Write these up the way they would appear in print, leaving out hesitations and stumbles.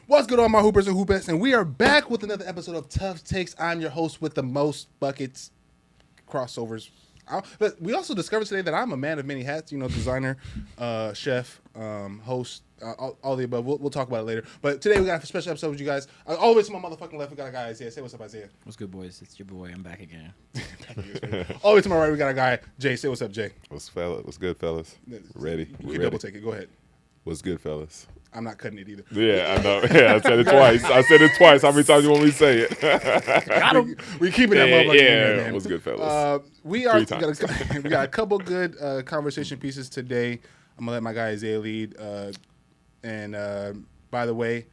What's good, all my hoopers and hoopettes? And we are back with another episode of Tough Takes. I'm your host with the most buckets, crossovers. But we also discovered today that I'm a man of many hats. You know, designer, chef, host, all the above. We'll talk about it later. But today we got a special episode with you guys. All the way to my motherfucking left, we got a guy, Isaiah. Say what's up, Isaiah. What's good, boys? It's your boy. I'm back again. All the way to my right, we got a guy, Jay. Say what's up, Jay. What's good, fellas? Ready? You can double take it. Go ahead. What's good, fellas? I'm not cutting it either. Yeah, I know. Yeah, I said it twice. How many times you want me to say it? Got him. We keeping that motherfucker in there, man. What's good, fellas? We got a couple good conversation pieces today. I'm gonna let my guy Isaiah lead. By the way,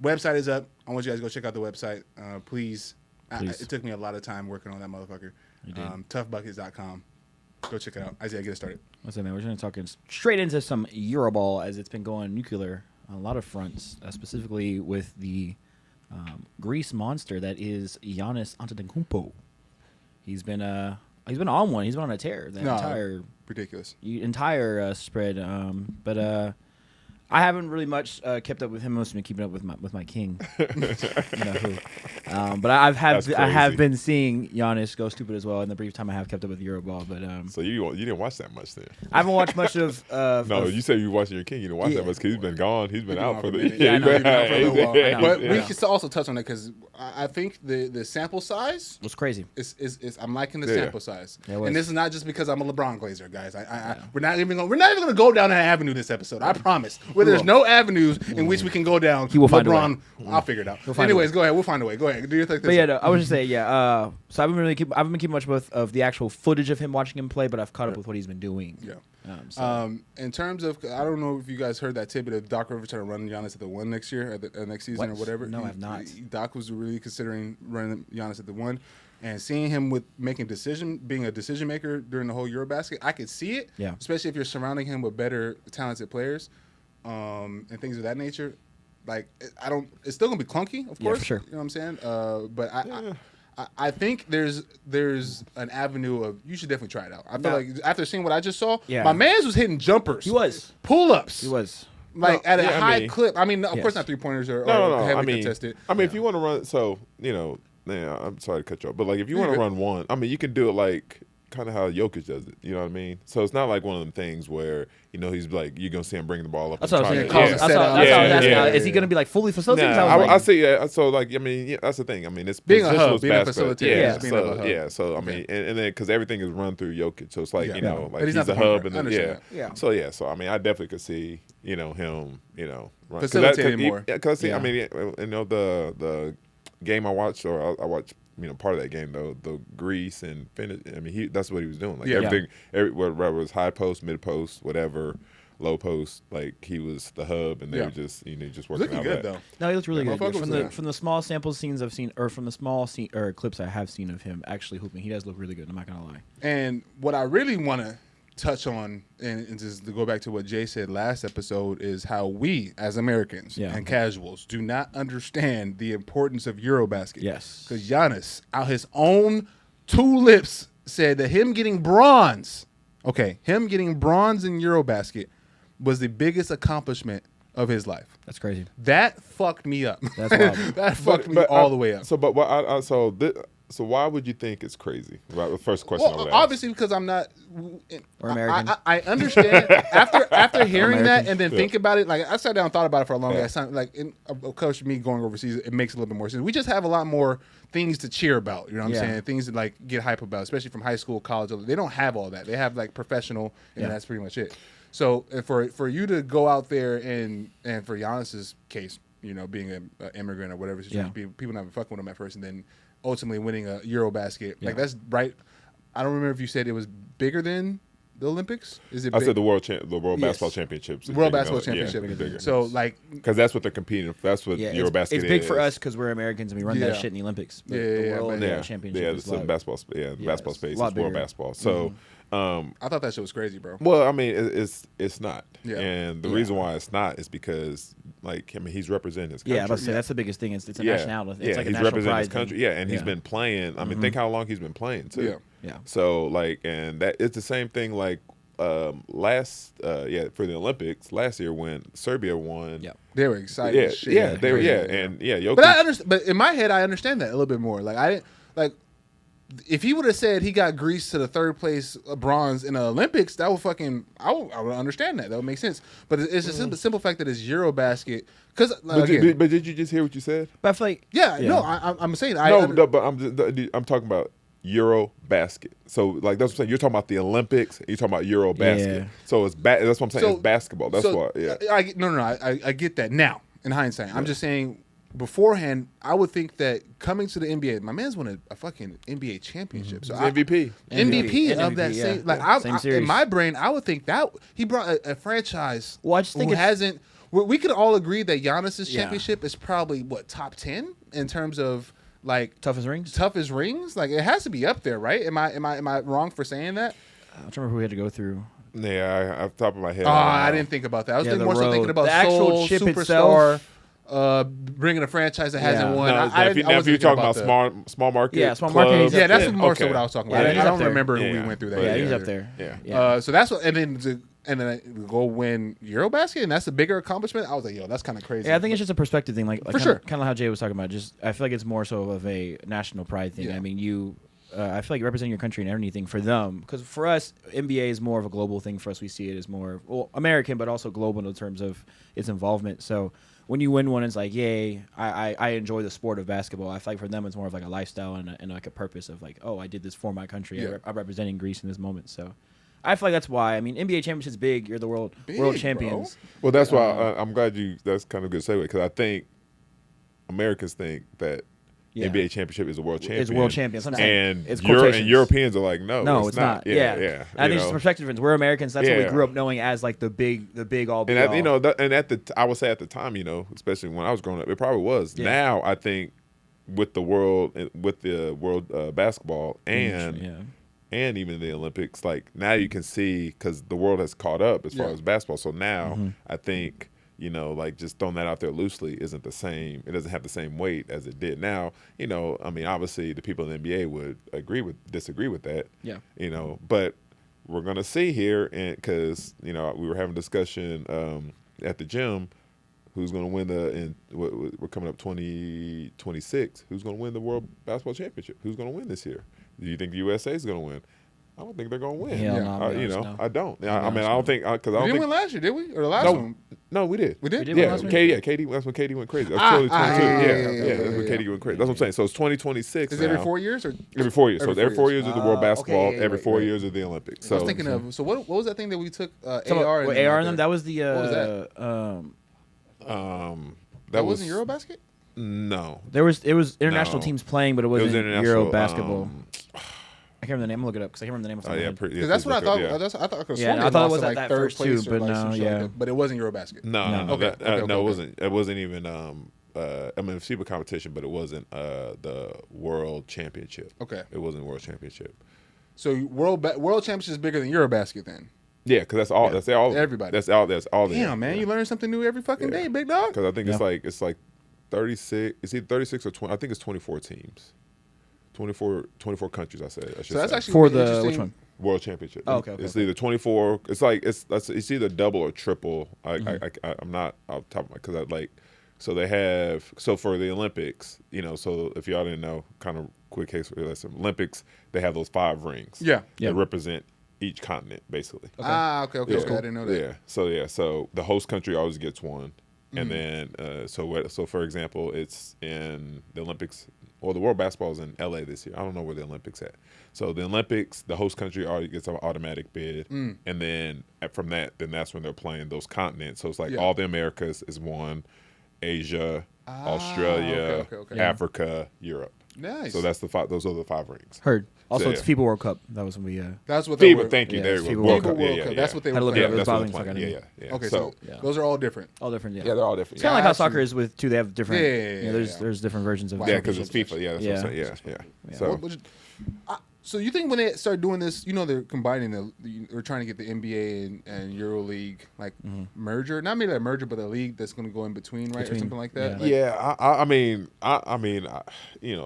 website is up. I want you guys to go check out the website. Please. It took me a lot of time working on that motherfucker. You did. Tufbuckets.com. Go check it out. Isaiah, get it started. What's up, man? We're going to talk straight into some EuroBall as it's been going nuclear on a lot of fronts, specifically with the Greece monster that is Giannis Antetokounmpo. He's been on one. He's been on a tear. Entire spread. But I haven't really much kept up with him. Mostly been keeping up with my king. You know who. But I have been seeing Giannis go stupid as well in the brief time I have kept up with EuroBall. But so you didn't watch that much then? I haven't watched much of. No, you said you were watching your king. You didn't watch that much because he's been gone. He's been out for the. Yeah, he's been out for a little while. But we can also touch on that because I think the sample size was crazy. Is I'm liking the sample size, and this is not just because I'm a LeBron glazer, guys. We're not even gonna go down that avenue this episode. I promise. Where there's no avenues in which we can go down. He will find LeBron, a way. I'll figure it out. Anyways, go ahead. We'll find a way. Go ahead. Do your thing. But yeah, no, I was just saying, yeah. So I haven't been keeping much of the actual footage of him watching him play, but I've caught up with what he's been doing. Yeah. So. In terms of, I don't know if you guys heard that tidbit of Doc Rivers trying to run Giannis at the 1 next year, at the next season or whatever. No, I've not. Doc was really considering running Giannis at the 1, and seeing him with being a decision maker during the whole EuroBasket, I could see it. Yeah. Especially if you're surrounding him with better, talented players, and things of that nature. Like, it's still gonna be clunky, of course. Yeah, for sure. You know what I'm saying? But I think there's an avenue of you should definitely try it out. I feel like after seeing what I just saw, my man's was hitting jumpers. He was pull-ups. He was at a high clip. I mean, of course, not 3-pointers are heavily contested. I mean, if you want to run, so I'm sorry to cut you off, but like if you want to run one, I mean, you can do it like kind of how Jokic does it. You know what I mean? So it's not like one of them things where he's like you're gonna see him bringing the ball up. That's what I was saying. That's what I was asking. Is he gonna be like fully facilitating? I see. So like I mean, that's the thing. I mean, it's being a hub, being a facilitator. Yeah. So I mean, and then because everything is run through Jokic, so it's like like he's a hub and So I mean, I definitely could see him run facilitating more. Because I mean, the game I watched or I watched. Part of that game though, the Greece and finish. I mean, that's what he was doing. Like everything, whether it was high post, mid post, whatever, low post, like he was the hub, and they were just just working looking out good that. though. No, he looked really good. From the small sample scenes I've seen, or from the small clips I have seen of him actually hooping, he does look really good. I'm not gonna lie. And what I really want to touch on, and just to go back to what Jay said last episode, is how we as Americans and casuals do not understand the importance of EuroBasket. Yes. Because Giannis, out his own 2 lips, said that him getting bronze in EuroBasket was the biggest accomplishment of his life. That's crazy. That fucked me up. That's wild. That fucked me all the way up. So why would you think it's crazy? Right, the first question. Well, obviously because I'm not. Or American. I understand after hearing that and then think about it. Like I sat down and thought about it for a long time. Like of course, me going overseas, it makes a little bit more sense. We just have a lot more things to cheer about. You know what I'm saying? Things to like get hype about, especially from high school, college. They don't have all that. They have like professional, and that's pretty much it. So for you to go out there and for Giannis's case, being an immigrant or whatever, people not even fucking with him at first, and then ultimately winning a EuroBasket, like that's right. I don't remember if you said it was bigger than the Olympics. Is it? I said the World Basketball Championships. World Basketball Championship. Bigger. So like, because that's what they're competing. That's what EuroBasket is. It's big for us because we're Americans and we run that shit in the Olympics. But the World Championship is basketball. Basketball space is World Basketball. So. I thought that shit was crazy, bro. Well, I mean, it's not, and the Yeah. reason why it's not is because, like, I mean, he's representing his country. Yeah, I was about to say that's the biggest thing. It's a nationality. It's like a he's national representing pride his country. thing. Yeah, and he's been playing. I mean, think how long he's been playing too. Yeah. Yeah. So like, and that it's the same thing. Like, last for the Olympics last year when Serbia won. Yeah. They were excited. Yeah, as shit. yeah, they were. Crazy. Yeah, and Jokic. But I understand. But in my head, I understand that a little bit more. Like I didn't like. If he would have said he got Greece to the third place bronze in the Olympics, that would I would understand that. That would make sense. But it's just the simple fact that it's EuroBasket. Because but did you just hear what you said? But I feel like no, I'm saying but I'm talking about EuroBasket. So like that's what I'm saying. You're talking about the Olympics. And you're talking about EuroBasket. Yeah. So it's that's what I'm saying. It's basketball. That's why. Yeah. I get that now. In hindsight, I'm just saying. Beforehand, I would think that coming to the NBA, my man's won a fucking NBA championship. So MVP of that same. Like same series. in my brain, I would think that he brought a franchise. Well, I just think who hasn't. We could all agree that Giannis's championship is probably top 10 in terms of like toughest rings. Like it has to be up there, right? Am I wrong for saying that? I don't remember who we had to go through. Yeah, off the top of my head. Oh, I didn't think about that. I was thinking more so thinking about the actual chip Superstar. itself. Bringing a franchise that hasn't won. If you're talking about small market, small market. Yeah, that's more so what I was talking about. Yeah, I don't remember who we went through that. Yeah, he's up there. Yeah. So that's what, and then go win EuroBasket, and that's a bigger accomplishment. I was like, yo, that's kind of crazy. Yeah, I think it's just a perspective thing. Like for sure, kind of how Jay was talking about. Just I feel like it's more so of a national pride thing. Yeah. I mean, I feel like representing your country in anything for them, because for us, NBA is more of a global thing. For us, we see it as more American, but also global in terms of its involvement. So when you win one, it's like, yay, I enjoy the sport of basketball. I feel like for them, it's more of like a lifestyle and like a purpose of like, oh, I did this for my country. Yeah. I'm representing Greece in this moment. So I feel like that's why. I mean, NBA championship's big. You're the world champions. Bro. Well, that's why I'm glad that's kind of a good segue, because I think Americans think that NBA championship is a world champion. It's world champion. And it's Europeans are like, no, it's not. Yeah. I think it's perspective difference. We're Americans. That's what we grew up knowing as like the big all. And I would say at the time, especially when I was growing up, it probably was. Yeah. Now I think with the world basketball and even the Olympics, like now you can see, because the world has caught up as far as basketball. So now I think, like just throwing that out there loosely isn't the same. It doesn't have the same weight as it did now. I mean, obviously the people in the NBA would disagree with that. Yeah. But we're gonna see here, and because we were having a discussion at the gym, who's gonna win we're coming up 2026. Who's gonna win the World Basketball Championship? Who's gonna win this year? Do you think the USA is gonna win? I don't think they're gonna win. No. I don't. I mean, I don't think because I don't We didn't think win last year, did we? Or the last one? No, we did. We did. Yeah, KD. That's when KD went crazy. That's 2022. That's when KD went crazy. That's what I'm saying. So it's 2026. Is it every 4 years or every 4 years? So every 4 years is the World Basketball. Every 4 years is the Olympics. So I was thinking of. So what was that thing that we took AR? AR in them. That was the. What was that? That wasn't EuroBasket. No, it was international teams playing, but it wasn't Euro basketball. I can't remember the name. I'll look it up because I can't remember the name. Because that's what I thought. I thought I thought it was at that third first place too, but no, but it wasn't EuroBasket. No, it wasn't. It wasn't even. I mean, FIBA competition, but it wasn't the World Championship. Okay, it wasn't World Championship. So World Championship is bigger than EuroBasket then. Yeah, because that's all. That's all. Everybody. That's all. Damn, man, you learn something new every fucking day, big dog. Because I think it's like 36. It's either 36 or 20. I think it's 24 teams. 24 countries. I should so that's say. actually for really the which one? World Championship. Oh, okay. It's either 24. It's like it's either double or triple. I'm not off the top of my, because I like. So they have, so for the Olympics, so if y'all didn't know, kind of quick case for Olympics, they have those 5 rings. Yeah. That represent each continent, basically. Okay. Okay. Yeah. I didn't know that. Yeah. So the host country always gets one. And then, so for example, it's in the Olympics, or the World Basketball is in LA this year. I don't know where the Olympics at. So the Olympics, the host country already gets an automatic bid, and then from that, that's when they're playing those continents. So it's like all the Americas is one, Asia, Australia, Africa, Europe. Nice. So that's the 5. Those are the 5 rings. Heard. Also, it's FIBA World Cup. That was when we. That's what they FIBA. were. Thank you. There you go. World Cup. Yeah. That's what they were. That's what they're playing. Yeah. Okay. So those are all different. All different. Yeah. Yeah, they're all different. It's kind of like how soccer is with two. They have different. There's different versions of. Yeah, because it's FIFA. Yeah, that's what I'm saying. Yeah. So. So you think when they start doing this, they're combining they're trying to get the NBA and EuroLeague merger, not maybe a merger, but a league that's going to go in between, right, or something like that. I mean,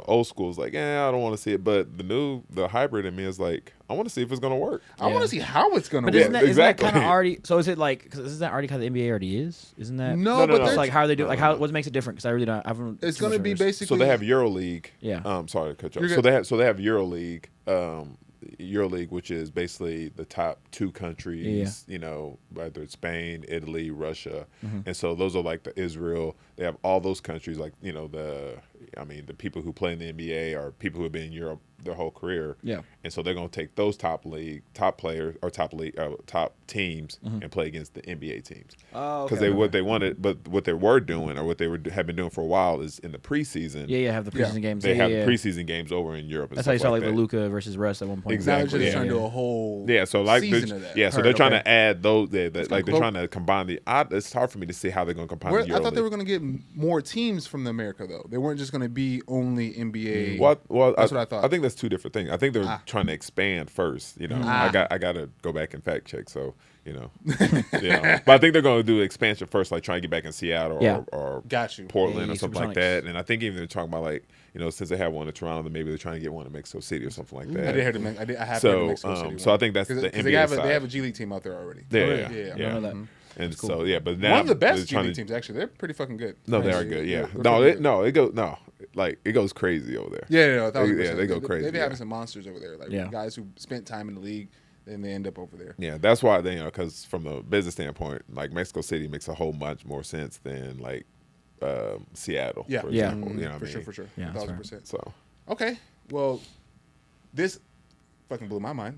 old school is like, I don't want to see it, but the hybrid in me is like, I want to see if it's gonna work. I want to see how it's going to But work. isn't that kind of already? So is it like? Cause isn't that already how the NBA already is? Isn't that? No, but it's like how they do. Like how what makes it different? Because I really don't. I haven't. It's going to be basically. So they have EuroLeague. Yeah. Sorry to cut you off. So they have EuroLeague. EuroLeague, which is basically the top 2 countries, you know, whether it's Spain, Italy, Russia, and so those are like the Israel. They have all those countries, like, you know, the people who play in the NBA are people who have been in Europe their whole career. Yeah. And so they're going to take those top players or top teams and play against the NBA teams. Oh, okay. Because what they wanted, but what they were doing or what they have been doing for a while is in the preseason. Yeah, have the preseason games. They have the preseason games over in Europe. And that's how you saw like that. the Luka versus Russ at one point. Exactly. Now they're just trying to do a whole so like season of that. Yeah, so they're trying to add those. Like they're trying to combine the. It's hard for me to see how they're going to combine. The I thought they were going to get more teams from America though. They weren't just going to be only NBA. Well, that's what I thought. I think that's 2 different things. I think they're trying to expand first. You know, I got to go back and fact check. So you know, but I think they're going to do expansion first, like trying to get back in Seattle or Portland or something like that. And I think even they're talking about like, you know, since they have one in Toronto, then maybe they're trying to get one in Mexico City or something like that. I did hear I have heard of Mexico City. So I think that's the NBA side. They have a G League team out there already. Yeah. And cool. so but now one of the best G League teams actually. They're pretty fucking good. No, they are good. Yeah. It goes crazy over there. Yeah, they go crazy. They've been having some monsters over there, like guys who spent time in the league. And they end up over there. Yeah, that's why they, because from a business standpoint, like Mexico City makes a whole bunch more sense than like Seattle. Yeah, for example. You know for sure. Yeah, 1,000%. So okay, well, this fucking blew my mind.